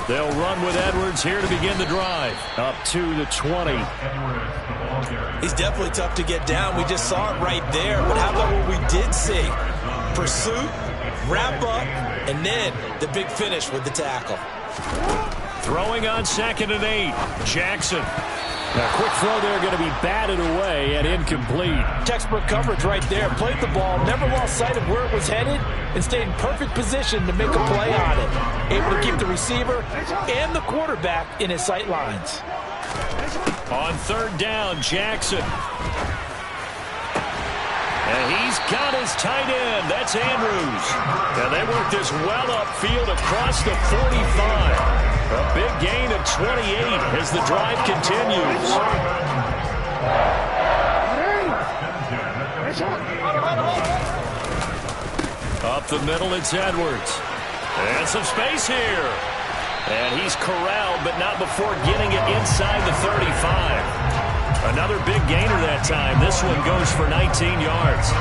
They'll run with Edwards here to begin the drive. Up to the 20. He's definitely tough to get down. We just saw it right there. But how about what we did see? Pursuit, wrap up, and then the big finish with the tackle. Throwing on 2nd and 8. Jackson. A quick throw there going to be batted away and incomplete. Textbook coverage right there. Played the ball, never lost sight of where it was headed, and stayed in perfect position to make a play on it. Able to keep the receiver and the quarterback in his sight lines. On 3rd down, Jackson. And he's got his tight end. That's Andrews. And they work this well upfield across the 45. A big gain of 28 as the drive continues. Up the middle, it's Edwards. And some space here. And he's corralled, but not before getting it inside the 35. Another big gainer that time. This one goes for 19 yards.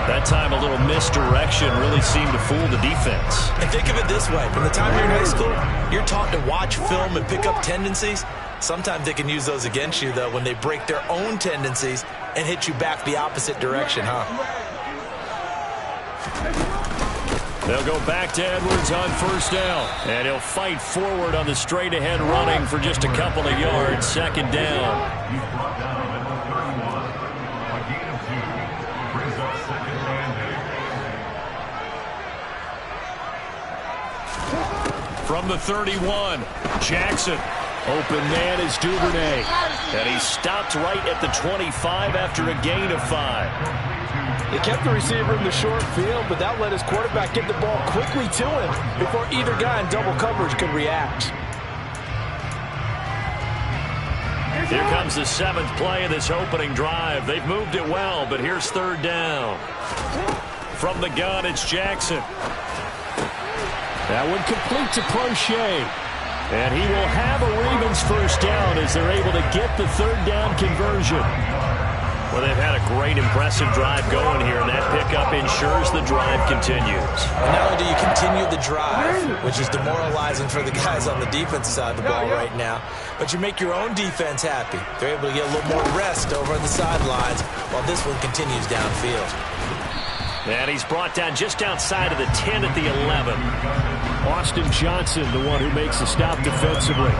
That time a little misdirection really seemed to fool the defense. And think of it this way. From the time you're in high school, you're taught to watch film and pick up tendencies. Sometimes they can use those against you, though, when they break their own tendencies and hit you back the opposite direction, huh? They'll go back to Edwards on 1st down. And he'll fight forward on the straight-ahead running for just a couple of yards. 2nd down. From the 31, Jackson. Open man is Duvernay. And he stopped right at the 25 after a gain of 5. They kept the receiver in the short field, but that let his quarterback get the ball quickly to him before either guy in double coverage could react. Here comes the 7th play of this opening drive. They've moved it well, but here's 3rd down. From the gun, it's Jackson. That one complete to Crochet. And he will have a Ravens 1st down as they're able to get the 3rd down conversion. Well, they've had a great, impressive drive going here, and that pickup ensures the drive continues. And not only do you continue the drive, which is demoralizing for the guys on the defensive side of the ball right now, but you make your own defense happy. They're able to get a little more rest over on the sidelines while this one continues downfield. And he's brought down just outside of the 10 at the 11. Austin Johnson, the one who makes the stop defensively.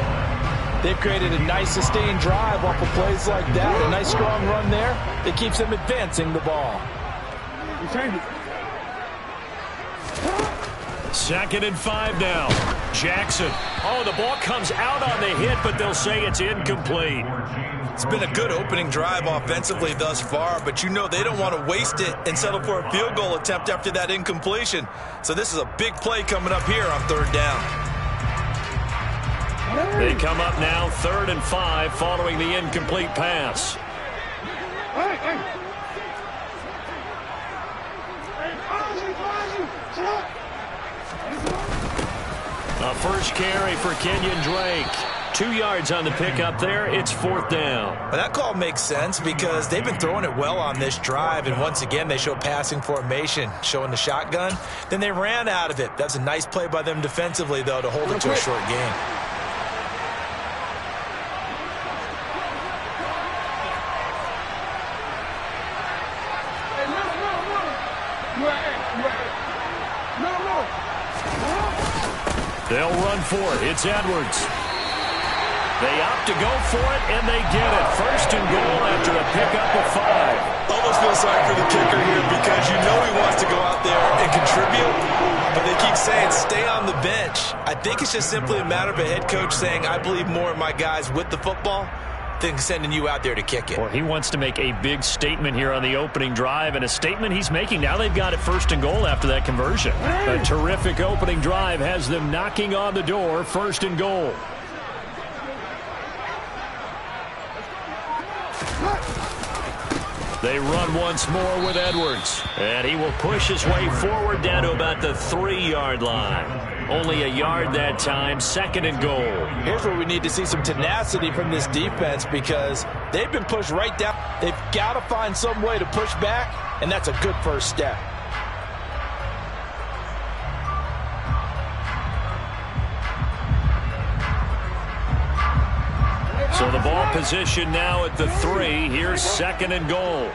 They've created a nice sustained drive off of plays like that. A nice strong run there that keeps them advancing the ball. 2nd and 5 now. Jackson. Oh, the ball comes out on the hit, but they'll say it's incomplete. It's been a good opening drive offensively thus far, but you know they don't want to waste it and settle for a field goal attempt after that incompletion. So this is a big play coming up here on 3rd down. They come up now 3rd and 5 following the incomplete pass. A first carry for Kenyon Drake. 2 yards on the pickup there. It's 4th down. Well, that call makes sense because they've been throwing it well on this drive, and once again they show passing formation, showing the shotgun. Then they ran out of it. That's a nice play by them defensively, though, to hold it to a short gain. They'll run for it. It's Edwards. They opt to go for it, and they get it. 1st and goal after a pickup of 5. Almost feel sorry for the kicker here because you know he wants to go out there and contribute, but they keep saying stay on the bench. I think it's just simply a matter of a head coach saying I believe more in my guys with the football than sending you out there to kick it. Well, he wants to make a big statement here on the opening drive, and a statement he's making. Now they've got it 1st and goal after that conversion. A terrific opening drive has them knocking on the door. 1st and goal. They run once more with Edwards, and he will push his way forward down to about the 3-yard line. Only a yard that time, 2nd and goal. Here's where we need to see some tenacity from this defense because they've been pushed right down. They've got to find some way to push back, and that's a good first step. So the ball position now at the 3. Here's 2nd and goal.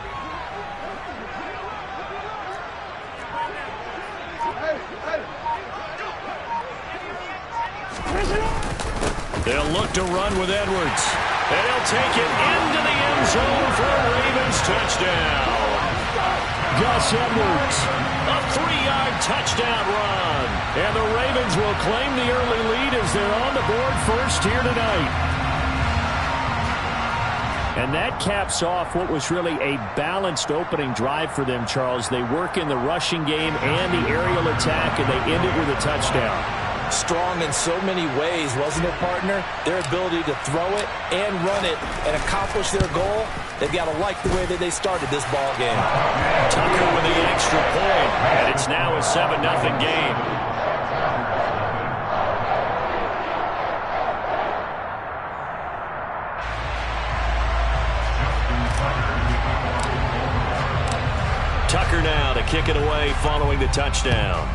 They'll look to run with Edwards. They'll take it into the end zone for a Ravens touchdown. Gus Edwards, a 3-yard touchdown run. And the Ravens will claim the early lead as they're on the board first here tonight. And that caps off what was really a balanced opening drive for them, Charles. They work in the rushing game and the aerial attack, and they end it with a touchdown. Strong in so many ways, wasn't it, partner? Their ability to throw it and run it and accomplish their goal, they've got to like the way that they started this ball game. Tucker with the extra point, and it's now a 7-0 game. Tucker now to kick it away following the touchdown.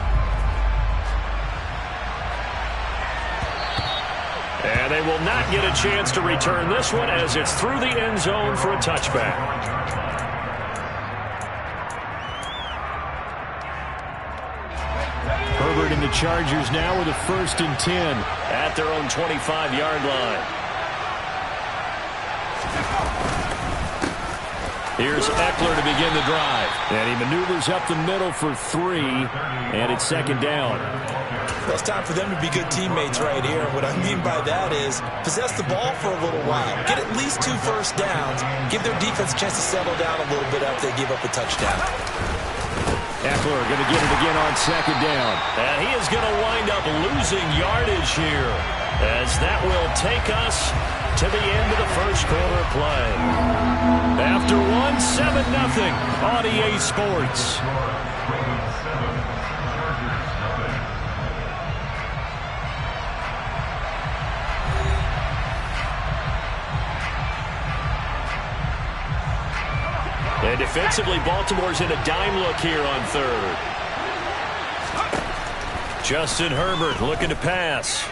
And they will not get a chance to return this one as it's through the end zone for a touchback. Herbert and the Chargers now with a 1st and 10 at their own 25-yard line. Here's Eckler to begin the drive. And he maneuvers up the middle for 3, and it's 2nd down. Well, it's time for them to be good teammates right here. What I mean by that is possess the ball for a little while. Get at least 2 first downs. Give their defense a chance to settle down a little bit after they give up a touchdown. Eckler going to get it again on 2nd down. And he is going to wind up losing yardage here as that will take us to the end of the first quarter play. After 7-0 on EA Sports. And defensively, Baltimore's in a dime look here on 3rd. Justin Herbert looking to pass.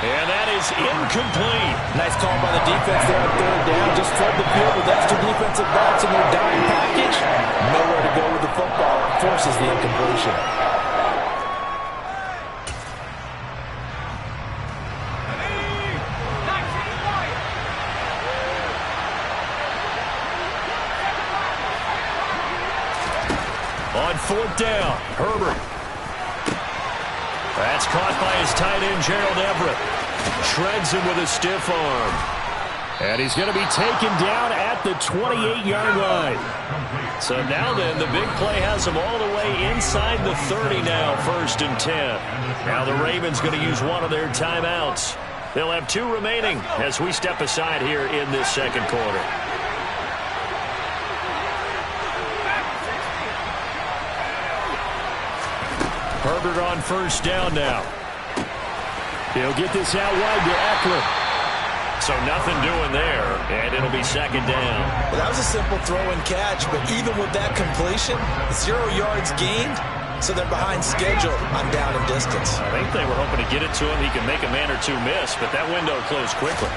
And that is incomplete. Nice call by the defense there on 3rd down. Just flood the field with extra defensive backs in their dime package. Nowhere to go with the football. Forces the incompletion. On 4th down, Herbert. That's caught by his tight end, Gerald Everett. Shreds him with a stiff arm. And he's going to be taken down at the 28-yard line. So now then, the big play has him all the way inside the 30 now, 1st and 10. Now the Ravens going to use one of their timeouts. They'll have 2 remaining as we step aside here in this 2nd quarter. Herbert on 1st down now. He'll get this out wide to Eckler. So nothing doing there, and it'll be 2nd down. Well, that was a simple throw and catch, but even with that completion, 0 yards gained, so they're behind schedule on down and distance. I think they were hoping to get it to him. He can make a man or 2 miss, but that window closed quickly.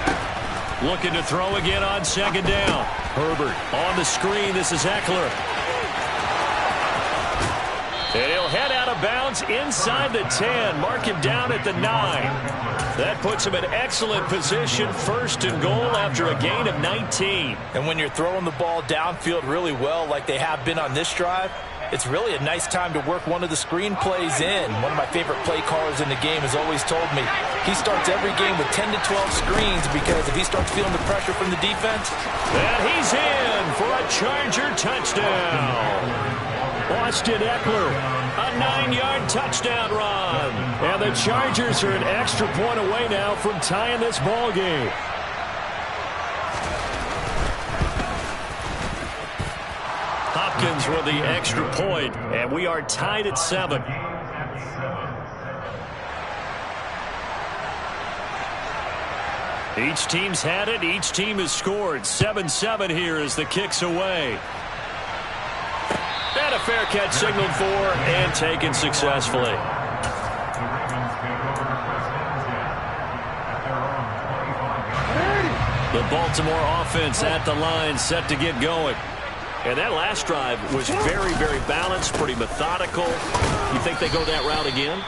Looking to throw again on 2nd down. Herbert on the screen. This is Eckler. And he'll head out of bounds inside the 10. Mark him down at the 9. That puts him in excellent position, 1st and goal after a gain of 19. And when you're throwing the ball downfield really well like they have been on this drive, it's really a nice time to work one of the screen plays in. One of my favorite play callers in the game has always told me he starts every game with 10 to 12 screens because if he starts feeling the pressure from the defense. And he's in for a Charger touchdown. Austin Eckler, a 9-yard touchdown run. And the Chargers are an extra point away now from tying this ball game. Hopkins with the extra point, and we are tied at 7. Each team's had it. Each team has scored. 7-7 here as the kick's away. And a fair catch signaled for and taken successfully. The Baltimore offense at the line, set to get going. And that last drive was very, very balanced, pretty methodical. You think they go that route again?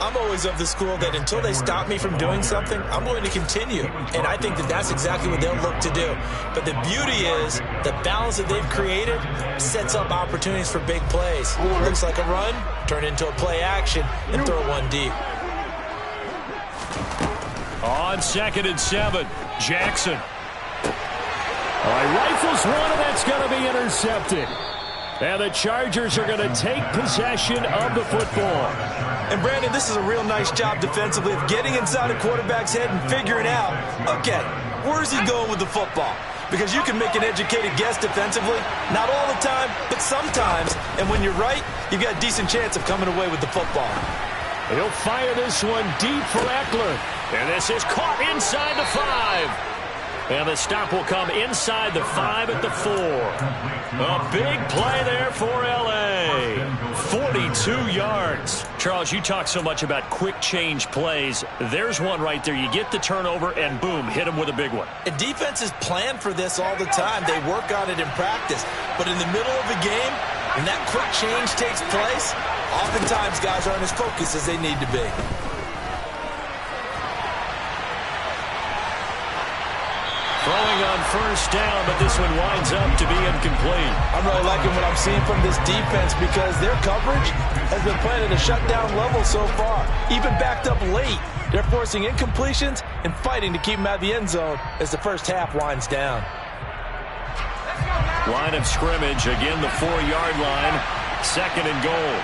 I'm always of the school that until they stop me from doing something, I'm going to continue. And I think that that's exactly what they'll look to do. But the beauty is the balance that they've created sets up opportunities for big plays. Looks like a run, turn into a play action, and throw one deep. On 2nd and 7, Jackson. All right, rifles one, and that's going to be intercepted. And the Chargers are going to take possession of the football. And, Brandon, this is a real nice job defensively of getting inside a quarterback's head and figuring out, okay, where's he going with the football? Because you can make an educated guess defensively, not all the time, but sometimes. And when you're right, you've got a decent chance of coming away with the football. He'll fire this one deep for Eckler. And this is caught inside the 5. And the stop will come inside the 5 at the 4. A big play there for L.A. 42 yards. Charles, you talk so much about quick change plays. There's one right there. You get the turnover, and boom, hit him with a big one. And defenses plan for this all the time. They work on it in practice. But in the middle of the game, when that quick change takes place, oftentimes guys aren't as focused as they need to be. Throwing on first down, but this one winds up to be incomplete. I'm really liking what I'm seeing from this defense because their coverage has been playing at a shutdown level so far. Even backed up late, they're forcing incompletions and fighting to keep them out of the end zone as the first half winds down. Line of scrimmage, again the 4-yard line. 2nd and goal.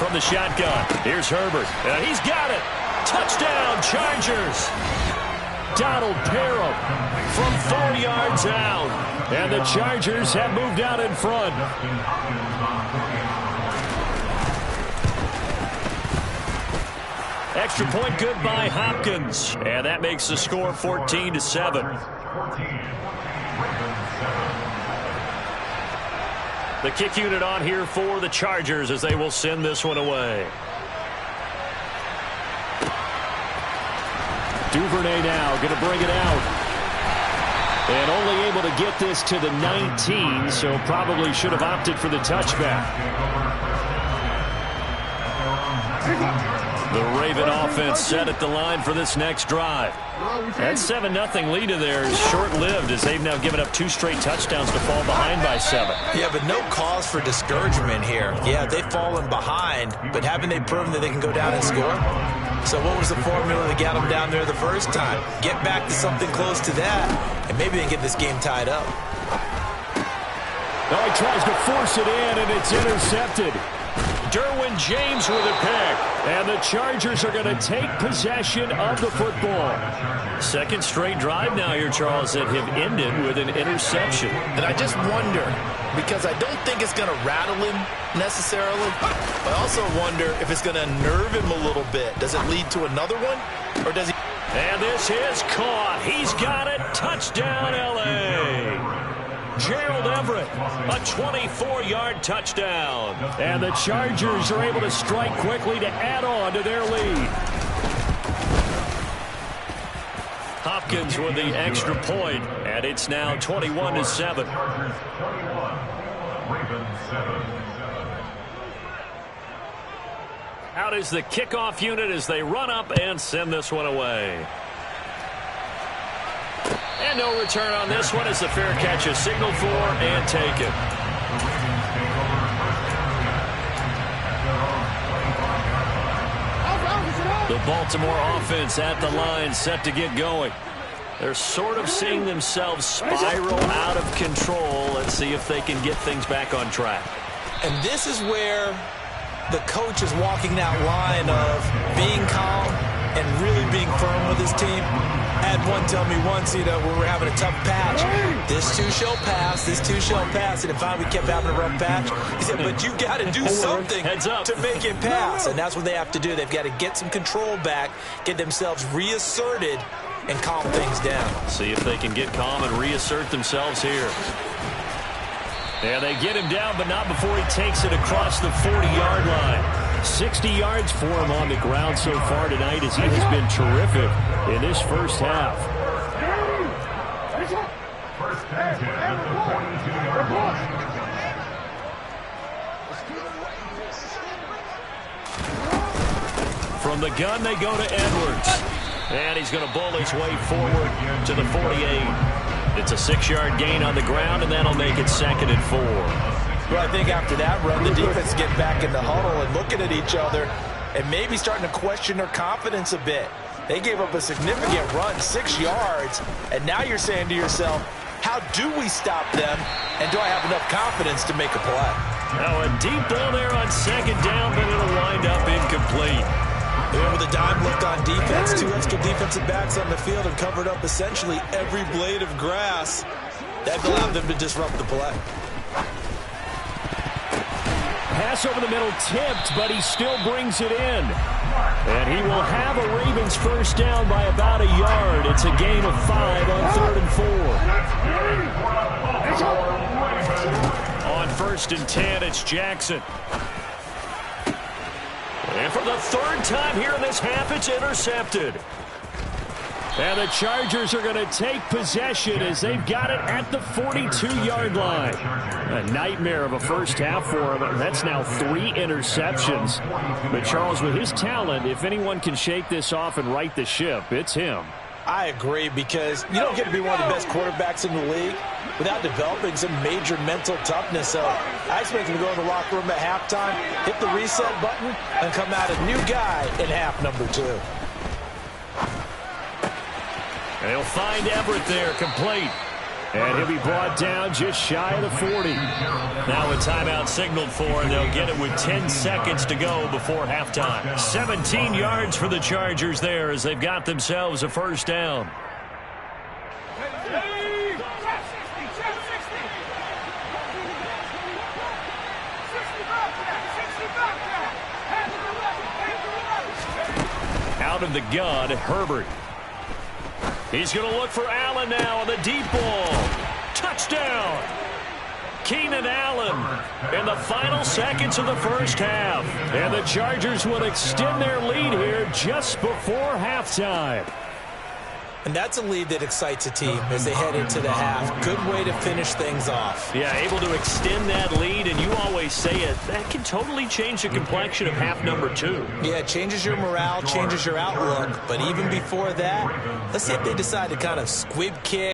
From the shotgun, here's Herbert. And he's got it. Touchdown, Chargers. Donald Parham from 4 yards out. And the Chargers have moved out in front. Extra point good by Hopkins. And that makes the score 14-7. The kick unit on here for the Chargers as they will send this one away. Duvernay now going to bring it out. And only able to get this to the 19, so probably should have opted for the touchback. The Raven offense set at the line for this next drive. That 7-0 lead of theirs is short-lived as they've now given up 2 straight touchdowns to fall behind by 7. Yeah, but no cause for discouragement here. Yeah, they've fallen behind, but haven't they proven that they can go down and score? So what was the formula that got them down there the first time? Get back to something close to that, and maybe they can get this game tied up. Now he tries to force it in, and it's intercepted. Derwin James with a pick. And the Chargers are going to take possession of the football. 2nd straight drive now here, Charles, that have ended with an interception. And I just wonder, because I don't think it's going to rattle him necessarily. I also wonder if it's going to nerve him a little bit. Does it lead to another one? Or does he... And this is caught. He's got it. Touchdown, L.A. Gerald Everett, a 24-yard touchdown. And the Chargers are able to strike quickly to add on to their lead. Hopkins with the extra point, and it's now 21-7. Out is the kickoff unit as they run up and send this one away. And no return on this one as the fair catch is signaled for and taken. The Baltimore offense at the line set to get going. They're sort of seeing themselves spiral out of control. Let's see if they can get things back on track. And this is where the coach is walking that line of being calm and really being firm with his team. I had one tell me once, when we were having a tough patch, this too shall pass, this too shall pass. And finally we kept having a rough patch. He said, but you got to do something to make it pass. And that's what they have to do. They've got to get some control back, get themselves reasserted, and calm things down. See if they can get calm and reassert themselves here. And they get him down, but not before he takes it across the 40-yard line. 60 yards for him on the ground so far tonight as he has been terrific in this first half. From the gun, they go to Edwards. And he's going to bull his way forward to the 48. It's a 6-yard gain on the ground, and that'll make it 2nd and 4. Well, I think after that run, the defense get back in the huddle and looking at each other and maybe starting to question their confidence a bit. They gave up a significant run, 6 yards, and now you're saying to yourself, how do we stop them, and do I have enough confidence to make a play? Now a deep ball there on 2nd down, but it'll wind up incomplete. With a dime left on defense, 2 extra defensive backs on the field and covered up essentially every blade of grass. That allowed them to disrupt the play. Pass over the middle tipped, but he still brings it in. And he will have a Ravens first down by about a yard. It's a gain of 5 on 3rd and 4. On 1st and 10, it's Jackson. And for the 3rd time here in this half, it's intercepted. And the Chargers are going to take possession as they've got it at the 42-yard line. A nightmare of a first half for him. That's now 3 interceptions. But Charles, with his talent, if anyone can shake this off and right the ship, it's him. I agree, because you don't get to be one of the best quarterbacks in the league without developing some major mental toughness. So I expect him to go in the locker room at halftime, hit the reset button, and come out a new guy in half number 2. And he'll find Everett there, complete. And he'll be brought down just shy of the 40. Now a timeout signaled for, and they'll get it with 10 seconds to go before halftime. 17 yards for the Chargers there as they've got themselves a first down. Out of the gun, Herbert. He's going to look for Allen now on the deep ball. Touchdown! Keenan Allen in the final seconds of the first half. And the Chargers will extend their lead here just before halftime. And that's a lead that excites a team as they head into the half. Good way to finish things off. Yeah, able to extend that lead, and you always say it, that can totally change the complexion of half number 2. Yeah, it changes your morale, changes your outlook. But even before that, let's see if they decide to kind of squib kick.